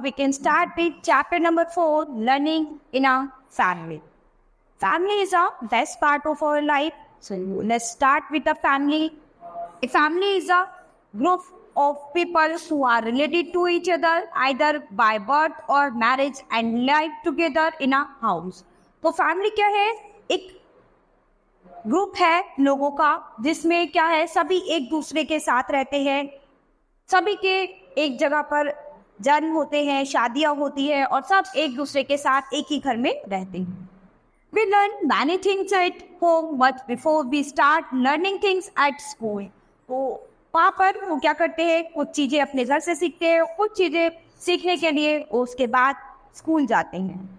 we can start with chapter number 4, learning in a family. Family is a best part of our life. So let's start with the family. A family is a group of people who are related to each other either by birth or marriage and live together in a house. तो family क्या है? एक group है लोगों का जिसमें क्या है, सभी एक दूसरे के साथ रहते हैं, सभी के एक जगह पर जन्म होते हैं, शादियां होती है और सब एक दूसरे के साथ एक ही घर में रहते हैं. We learn many things at home but before we start learning things at school. तो वहाँ पर वो क्या करते हैं, कुछ चीज़ें अपने घर से सीखते हैं, कुछ चीज़ें सीखने के लिए उसके बाद स्कूल जाते हैं.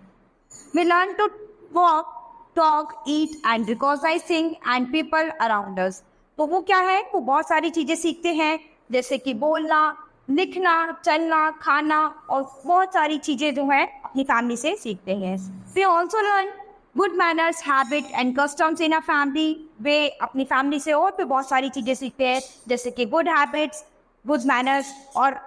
We learn to walk, talk, eat and recognize things and people around us. तो वो क्या है, वो बहुत सारी चीज़ें सीखते हैं जैसे कि बोलना, लिखना, चलना, खाना और बहुत सारी चीज़ें जो है अपनी फैमिली से सीखते हैं. We also learn good manners, habit and customs in a family. वे अपनी फैमिली से और भी बहुत सारी चीज़ें सीखते हैं जैसे कि गुड हैबिट्स, गुड मैनर्स और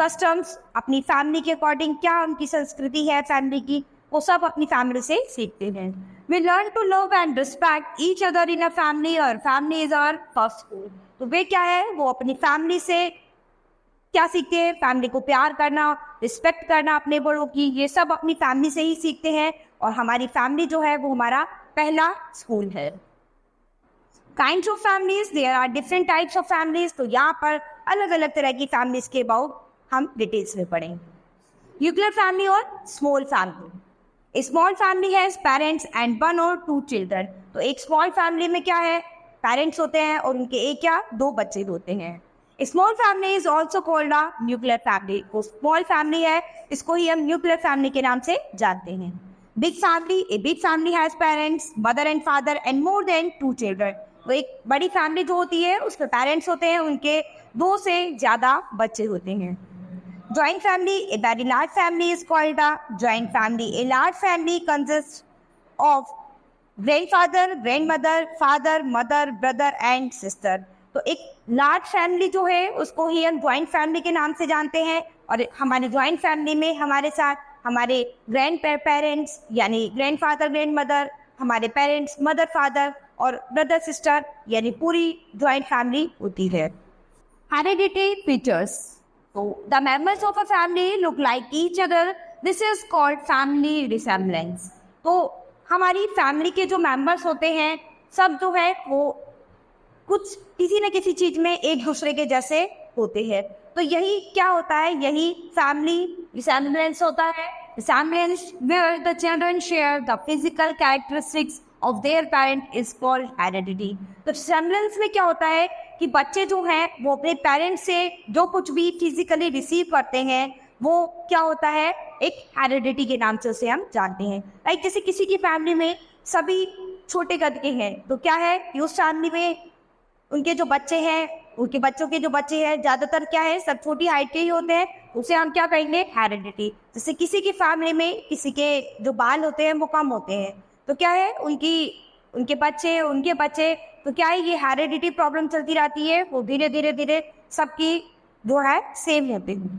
कस्टम्स. अपनी फैमिली के अकॉर्डिंग क्या उनकी संस्कृति है फैमिली की, वो सब अपनी फैमिली से सीखते हैं. We learn to love and respect each other in a family और family is our first school. तो वे क्या है, वो अपनी फैमिली से क्या सीखते हैं, फैमिली को प्यार करना, रिस्पेक्ट करना अपने बड़ों की, ये सब अपनी फैमिली से ही सीखते हैं और हमारी फैमिली जो है वो हमारा पहला स्कूल है. Kinds of families, there are different types of families. तो यहाँ पर अलग अलग तरह की फैमिलीज के अबाउट हम डिटेल्स में पढ़ेंगे. न्यूक्लियर फैमिली और small family. Small family has parents and 1 or 2 children. तो एक स्मॉल फैमिली में क्या है, पेरेंट्स होते हैं और उनके एक या 2 बच्चे होते हैं. Small family is also called a nuclear family. वो स्मॉल फैमिली है, इसको ही हम न्यूक्लियर फैमिली के नाम से जानते हैं. Big family, a big family has parents, mother and father and more than 2 children. तो एक बड़ी फैमिली जो होती है उसमें पेरेंट्स होते हैं, उनके 2 से ज़्यादा बच्चे होते हैं. Joint family, a very large family is called a joint family. A large family consist of grandfather, grandmother, father, mother, brother and sister. तो एक लार्ज फैमिली जो है उसको ही हम जॉइंट फैमिली के नाम से जानते हैं. और हमारे जॉइंट फैमिली में हमारे साथ हमारे ग्रैंड पेरेंट्स यानी ग्रैंडफादर, ग्रैंडमदर, हमारे पेरेंट्स, मदर, फादर और ब्रदर, सिस्टर यानी पूरी जॉइंट फैमिली होती है. Heredity features. तो the members of a family look like each other. This is called family resemblance. तो हमारी फैमिली के जो मेंबर्स होते हैं सब जो है वो कुछ किसी न किसी चीज़ में एक दूसरे के जैसे होते हैं. तो यही क्या होता है, यही फैमिली रिसेम्बलेंस होता है. Resemblance where the children share the physical characteristics of their parent is called heredity. तो रिसेम्बलेंस में क्या होता है कि बच्चे जो हैं वो अपने पेरेंट्स से जो कुछ भी फिजिकली रिसीव करते हैं वो क्या होता है, एक हेरिडिटी के नाम से उसे हम जानते हैं. लाइक जैसे किसी की फैमिली में सभी छोटे कद के हैं तो क्या है कि उस फैमिली में उनके जो बच्चे हैं, उनके बच्चों के जो बच्चे हैं ज़्यादातर क्या है, सब छोटी हाइट के ही होते हैं, उसे हम क्या कहेंगे, हेरिडिटी. जैसे किसी की फैमिली में किसी के जो बाल होते हैं वो कम होते हैं तो क्या है, उनके बच्चे तो क्या है, ये हेरिडिटी प्रॉब्लम चलती रहती है, वो धीरे धीरे सबकी जो है सेम होती है.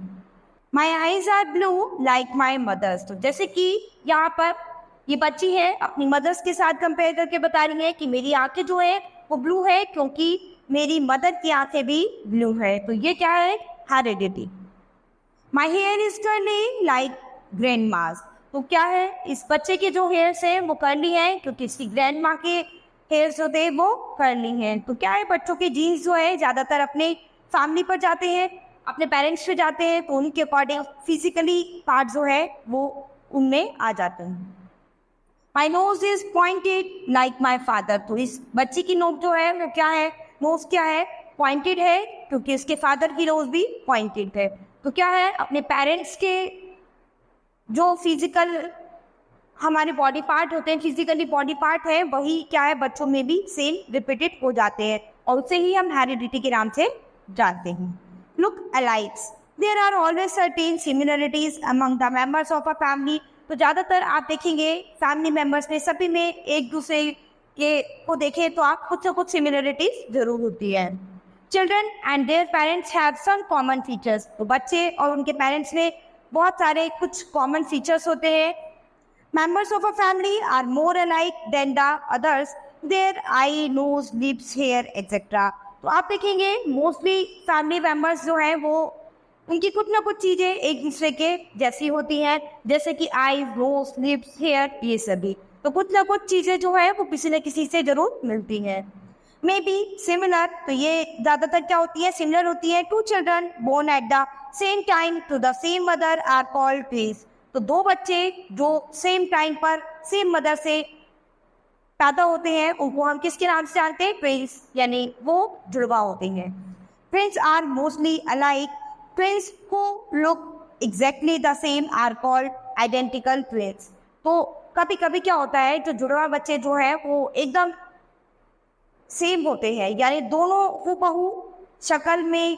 My eyes are blue like my mother's. तो जैसे कि यहाँ पर ये बच्ची है अपनी मदर्स के साथ कंपेयर करके बता रही है कि मेरी आंखें जो है वो ब्लू है क्योंकि मेरी मदर की आंखें भी ब्लू है. तो ये क्या है, heredity. My hair is curly like grandma's. तो क्या है, इस बच्चे के जो हेयर्स है वो कर्ली है क्योंकि इसकी ग्रैंड माँ के हेयर्स होते हैं वो कर्ली हैं. तो क्या है, बच्चों के जीन्स जो है ज़्यादातर अपने फैमिली पर जाते हैं, अपने पेरेंट्स पे जाते हैं, तो उनके अकॉर्डिंग फिजिकली पार्ट जो है वो उनमें आ जाते हैं. My nose is pointed like my father. तो इस बच्ची की नोज जो है वो क्या है, नोज क्या है, पॉइंटेड है क्योंकि इसके फादर की नोज भी पॉइंटेड है. तो क्या है, अपने पेरेंट्स के जो फिजिकल हमारे बॉडी पार्ट होते हैं, फिजिकली बॉडी पार्ट है, वही क्या है बच्चों में भी सेम रिपीटेड हो जाते हैं और उसे ही हम हेरिडिटी के नाम से जानते हैं. Look alikes. There are always certain similarities among the members of a family. तो ज़्यादातर आप देखेंगे फैमिली मेम्बर्स में सभी में एक दूसरे के को देखें तो आप कुछ ना कुछ सिमिलरिटीज जरूर होती है. Children and their parents have some common features. तो बच्चे और उनके पेरेंट्स में बहुत सारे कुछ कॉमन फीचर्स होते हैं। Members of a family are more alike than the others, their eye, nose, lips, hair etcetera. तो आप देखेंगे मोस्टली फैमिली मेंबर्स जो हैं वो उनकी कुछ ना कुछ चीज़ें एक दूसरे के जैसी होती हैं, जैसे कि आई, नोज, लिप्स, हेयर, ये सभी। तो कुछ ना कुछ चीज़ें जो है वो किसी न किसी से जरूर मिलती हैं। मे बी सिमिलर, तो ये ज़्यादातर क्या होती है, सिमिलर होती है। Two children born at the same time to the same mother are called twins. तो दो बच्चे जो सेम टाइम पर सेम मदर से पैदा होते हैं उनको हम किसके नाम से जानते हैं, ट्विंस, यानी वो जुड़वा होते हैं। Twins are mostly alike, twins who look exactly the same are called identical twins. तो कभी कभी क्या होता है, जो जुड़वा बच्चे जो है वो एकदम सेम होते हैं, यानी दोनों हूबहू शक्ल में,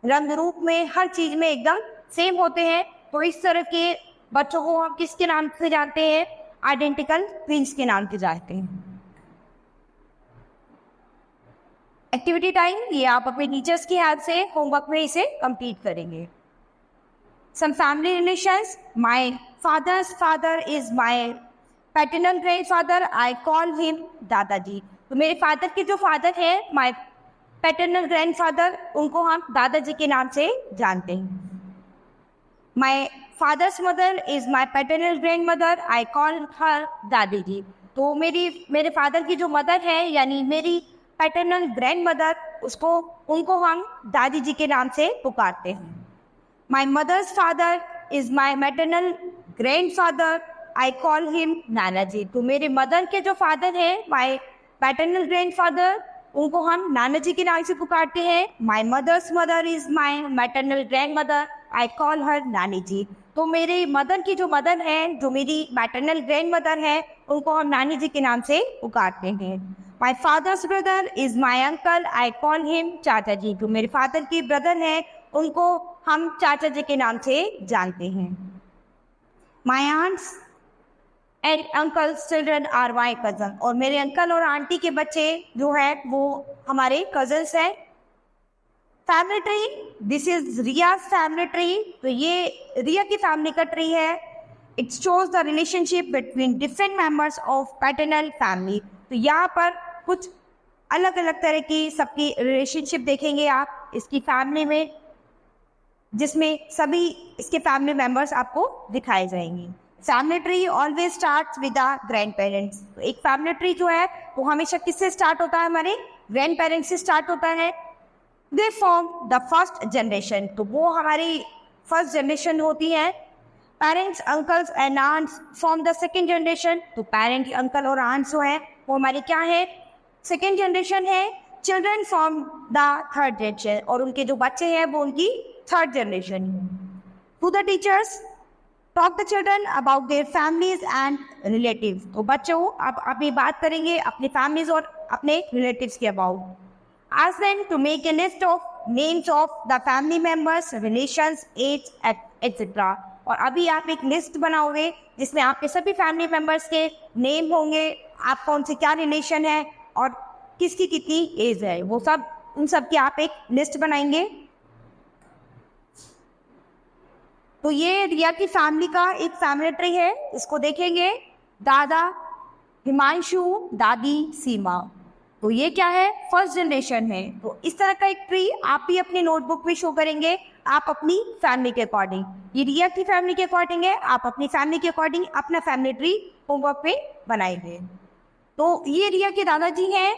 रंग रूप में, हर चीज में एकदम सेम होते हैं। तो इस तरह के बच्चों को हम किसके नाम से जानते हैं, आइडेंटिकल ट्विंस के नाम से जानते हैं। एक्टिविटी टाइम, ये आप अपने टीचर्स की हेल्प से होमवर्क में इसे कंप्लीट करेंगे। Some family relations, my father's father is my paternal grandfather, I call him dadaji. तो मेरे फादर के जो फादर है, माय पैटर्नल ग्रैंडफादर, उनको हम दादाजी के नाम से जानते हैं। My father's mother is my paternal grand mother, I call हर दादी जी। तो मेरे फादर की जो मदर है यानी मेरी पैटर्नल ग्रैंड मदर, उनको हम दादी जी के नाम से पुकारते हैं। My mother's father is my maternal grandfather, I call him nana ji. तो मेरे मदर के जो फादर है, माय पैटर्नल ग्रैंड फादर, उनको हम नाना जी के नाम से पुकारते हैं। My mother's mother is my maternal grandmother, I call her nani ji. तो मेरे मदर की जो मदर है, जो मेरी मैटरनल ग्रैंड मदर है, उनको हम नानी जी के नाम से पुकारते हैं। My father's brother is my uncle, I call him चाचा जी। जो मेरे फादर की ब्रदर है, उनको हम चाचा जी के नाम से जानते हैं। My aunts and uncles children are my cousin. और मेरे अंकल और आंटी के बच्चे जो है वो हमारे कजन्स हैं। Family tree, this is Riya family tree. तो ये रिया की फैमिली का ट्री है। It shows the relationship between different members of paternal family. तो यहाँ पर कुछ अलग अलग तरह की सबकी रिलेशनशिप देखेंगे आप इसकी फैमिली में, जिसमें सभी इसके फैमिली मेंबर्स आपको दिखाए जाएंगे। Family tree always starts with the grand parents. तो एक फैमिली ट्री जो है वो हमेशा किससे स्टार्ट होता है, हमारे ग्रैंड पेरेंट्स से स्टार्ट होता है। They form the first generation. तो वो हमारी फर्स्ट जनरेशन होती है। Parents, uncles and aunts form the second generation. तो पेरेंट, अंकल और आंट्स जो है वो हमारी क्या है, सेकेंड जनरेशन है। Children form the third generation. और उनके जो बच्चे हैं वो उनकी थर्ड जनरेशन है। To the teachers, talk the children about their families and relatives. तो बच्चों आप ये बात करेंगे अपनी फैमिलीज और अपने रिलेटिव्स के about. Ask them to make a list of names of the family members, relations, age, etc. और अभी आप एक लिस्ट बनाओगे जिसमें आपके सभी फैमिली मेंबर्स के नेम होंगे, आप कौन से क्या रिलेशन है और किसकी कितनी एज है, वो सब, उन सब की आप एक लिस्ट बनाएंगे। तो ये रिया की फैमिली का एक फैमिली ट्री है, इसको देखेंगे। दादा हिमांशु, दादी सीमा। तो ये क्या है, फर्स्ट जनरेशन है। तो इस तरह का एक ट्री आप भी अपनी नोटबुक में शो करेंगे, आप अपनी फैमिली के अकॉर्डिंग। ये रिया की फैमिली के अकॉर्डिंग है, आप अपनी फैमिली के अकॉर्डिंग अपना फैमिली ट्री होमवर्क पे बनाएंगे। तो ये रिया के दादाजी हैं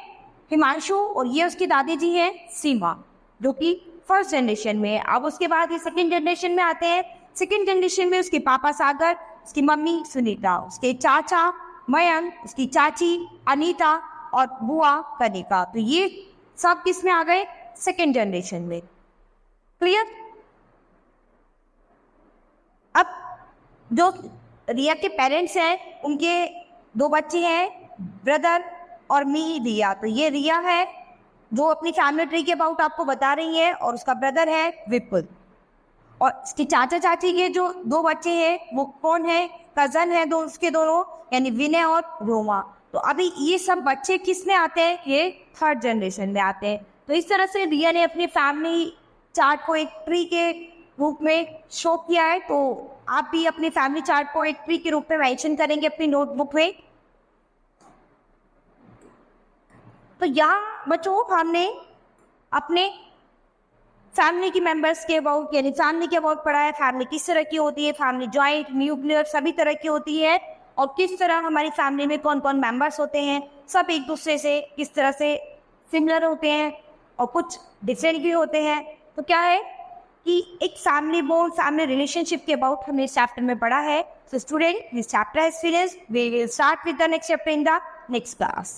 हिमांशु और ये उसकी दादी जी हैं सीमा, जो कि फर्स्ट जनरेशन में। अब उसके बाद ये सेकेंड जनरेशन में आते हैं। सेकेंड जनरेशन में उसके पापा सागर, उसकी मम्मी सुनीता, उसके चाचा मयंक, उसकी चाची अनीता और बुआ कनिका। तो ये सब किस में आ गए, सेकेंड जनरेशन में। क्लियर। अब जो रिया के पेरेंट्स हैं उनके दो बच्चे हैं, ब्रदर और मी रिया। तो ये रिया है जो अपनी फैमिली ट्री के अबाउट आपको बता रही है और उसका ब्रदर है विपुल। और इसके चाचा चाची के जो दो बच्चे हैं वो कौन है, कजन है दो उसके दोनों, यानी विनय और रोमा। तो अभी ये सब बच्चे किस में आते हैं, ये थर्ड जनरेशन में आते हैं। तो इस तरह से रिया ने अपनी फैमिली चार्ट को एक ट्री के बुक में शो किया है, तो आप भी अपने फैमिली चार्ट को एक ट्री के रूप में मेंशन करेंगे अपनी नोटबुक में। तो यहाँ बच्चों हमने अपने फैमिली की मेंबर्स के अबाउट यानी फैमिली के अबाउट पढ़ा है। फैमिली किस तरह की होती है, फैमिली जॉइंट, न्यूक्लियर, सभी तरह की होती है, और किस तरह हमारी फैमिली में कौन कौन मेंबर्स होते हैं, सब एक दूसरे से किस तरह से सिमिलर होते हैं और कुछ डिफरेंट भी होते हैं। तो क्या है कि एक फैमिली बॉन्ड, फैमिली रिलेशनशिप के अबाउट हमने इस चैप्टर में पढ़ा है। So student, this chapter has finished, we will start with the next chapter in the next class.